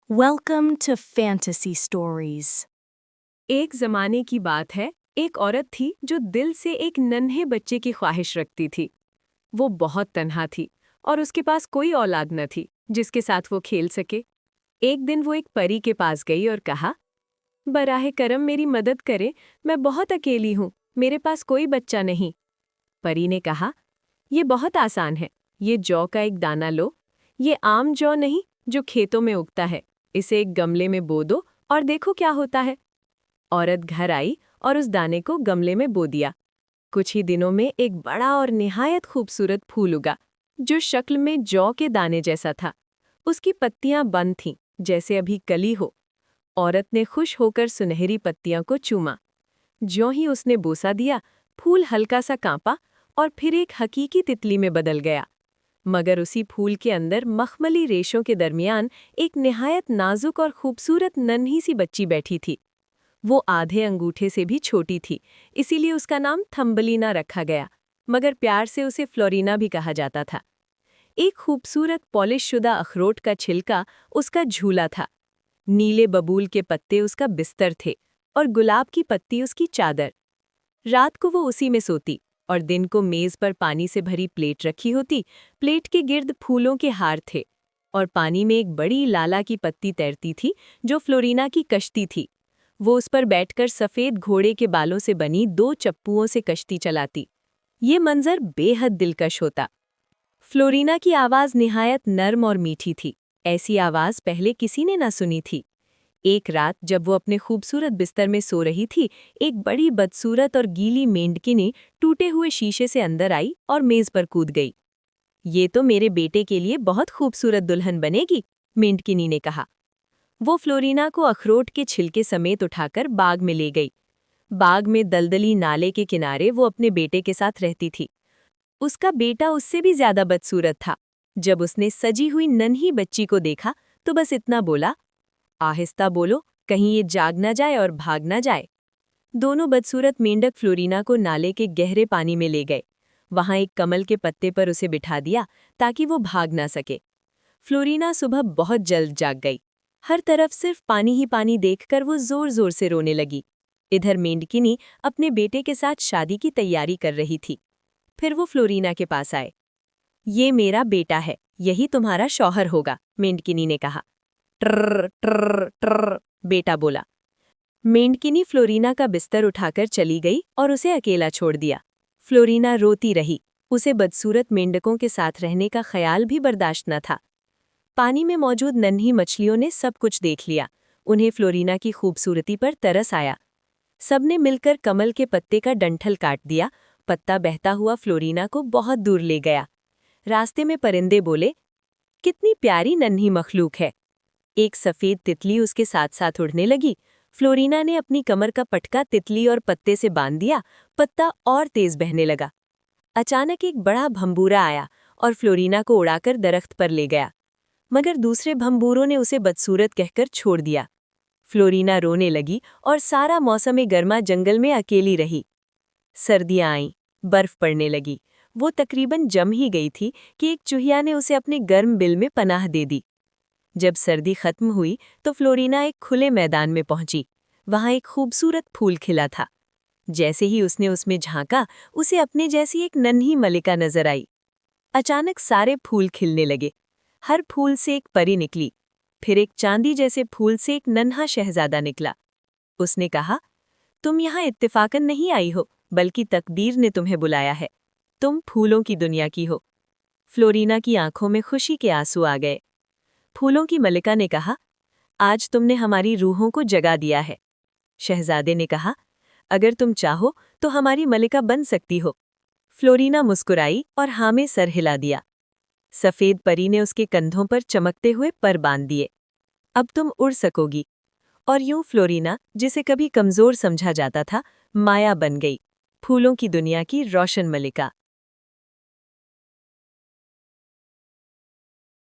Welcome to Fantasy Stories. एक जमाने की बात है, एक औरत थी जो दिल से एक नन्हे बच्चे की ख्वाहिश रखती थी। वो बहुत तन्हा थी और उसके पास कोई औलाद न थी जिसके साथ वो खेल सके। एक दिन वो एक परी के पास गई और कहा, बराहे करम मेरी मदद करे, मैं बहुत अकेली हूँ, मेरे पास कोई बच्चा नहीं। परी ने कहा, ये बहुत आसान है, ये जौ का एक दाना लो। ये आम जौ नहीं जो खेतों में उगता है, इसे एक गमले में बो दो और देखो क्या होता है। औरत घर आई और उस दाने को गमले में बो दिया। कुछ ही दिनों में एक बड़ा और निहायत खूबसूरत फूल उगा, जो शक्ल में जौ के दाने जैसा था। उसकी पत्तियां बंद थीं, जैसे अभी कली हो। औरत ने खुश होकर सुनहरी पत्तियां को चूमा। ज्यों ही उसने बोसा दिया, फूल हल्का सा कांपा और फिर एक हकीकी तितली में बदल गया। मगर उसी फूल के अंदर मखमली रेशों के दरमियान एक निहायत नाजुक और खूबसूरत नन्ही सी बच्ची बैठी थी। वो आधे अंगूठे से भी छोटी थी, इसीलिए उसका नाम थम्बलीना रखा गया, मगर प्यार से उसे फ्लोरीना भी कहा जाता था। एक खूबसूरत पॉलिश शुदा अखरोट का छिलका उसका झूला था। नीले बबूल के पत्ते उसका बिस्तर थे और गुलाब की पत्ती उसकी चादर। रात को वो उसी में सोती और दिन को मेज पर पानी से भरी प्लेट रखी होती। प्लेट के गिर्द फूलों के हार थे और पानी में एक बड़ी लाला की पत्ती तैरती थी, जो फ्लोरीना की कश्ती थी। वो उस पर बैठकर सफ़ेद घोड़े के बालों से बनी 2 चप्पुओं से कश्ती चलाती। ये मंजर बेहद दिलकश होता। फ्लोरीना की आवाज़ निहायत नर्म और मीठी थी। ऐसी आवाज़ पहले किसी ने ना सुनी थी। एक रात जब वो अपने खूबसूरत बिस्तर में सो रही थी, एक बड़ी बदसूरत और गीली मेंढकिनी टूटे हुए शीशे से अंदर आई और मेज पर कूद गई। ये तो मेरे बेटे के लिए बहुत खूबसूरत दुल्हन बनेगी, मेंढकिनी ने कहा। वो फ्लोरीना को अखरोट के छिलके समेत उठाकर बाग में ले गई। बाग में दलदली नाले के किनारे वो अपने बेटे के साथ रहती थी। उसका बेटा उससे भी ज्यादा बदसूरत था। जब उसने सजी हुई नन्ही बच्ची को देखा तो बस इतना बोला, आहिस्ता बोलो, कहीं ये जाग ना जाए और भाग ना जाए। दोनों बदसूरत मेंढक फ्लोरीना को नाले के गहरे पानी में ले गए। वहां एक कमल के पत्ते पर उसे बिठा दिया ताकि वो भाग ना सके। फ्लोरीना सुबह बहुत जल्द जाग गई। हर तरफ सिर्फ पानी ही पानी देखकर वो जोर जोर से रोने लगी। इधर मेंढकिनी अपने बेटे के साथ शादी की तैयारी कर रही थी। फिर वो फ्लोरीना के पास आए। ये मेरा बेटा है, यही तुम्हारा शौहर होगा, मेंढकिनी ने कहा। ट्र ट्र ट्र, बेटा बोला। मेंढकिनी फ्लोरीना का बिस्तर उठाकर चली गई और उसे अकेला छोड़ दिया। फ्लोरीना रोती रही। उसे बदसूरत मेंढकों के साथ रहने का ख्याल भी बर्दाश्त न था। पानी में मौजूद नन्ही मछलियों ने सब कुछ देख लिया। उन्हें फ्लोरीना की खूबसूरती पर तरस आया। सबने मिलकर कमल के पत्ते का डंठल काट दिया। पत्ता बहता हुआ फ्लोरीना को बहुत दूर ले गया। रास्ते में परिंदे बोले, कितनी प्यारी नन्ही मखलूक है। एक सफेद तितली उसके साथ साथ उड़ने लगी। फ्लोरीना ने अपनी कमर का पटका तितली और पत्ते से बांध दिया। पत्ता और तेज बहने लगा। अचानक एक बड़ा भंबूरा आया और फ्लोरीना को उड़ाकर दरख्त पर ले गया। मगर दूसरे भंबूरों ने उसे बदसूरत कहकर छोड़ दिया। फ्लोरीना रोने लगी और सारा मौसम गर्मा जंगल में अकेली रही। सर्दियां आईं, बर्फ पड़ने लगी। वो तकरीबन जम ही गई थी कि एक चूहिया ने उसे अपने गर्म बिल में पनाह दे दी। जब सर्दी खत्म हुई तो फ्लोरीना एक खुले मैदान में पहुंची। वहां एक खूबसूरत फूल खिला था। जैसे ही उसने उसमें झांका, उसे अपने जैसी एक नन्ही मलिका नजर आई। अचानक सारे फूल खिलने लगे। हर फूल से एक परी निकली। फिर एक चांदी जैसे फूल से एक नन्हा शहजादा निकला। उसने कहा, तुम यहाँ इत्तेफाकन नहीं आई हो, बल्कि तकदीर ने तुम्हें बुलाया है। तुम फूलों की दुनिया की हो। फ्लोरीना की आंखों में खुशी के आंसू आ गए। फूलों की मलिका ने कहा, आज तुमने हमारी रूहों को जगा दिया है। शहजादे ने कहा, अगर तुम चाहो तो हमारी मलिका बन सकती हो। फ्लोरीना मुस्कुराई और हाँ में सर हिला दिया। सफेद परी ने उसके कंधों पर चमकते हुए पर बांध दिए। अब तुम उड़ सकोगी। और यूं फ्लोरीना, जिसे कभी कमजोर समझा जाता था, माया बन गई, फूलों की दुनिया की रोशन मलिका।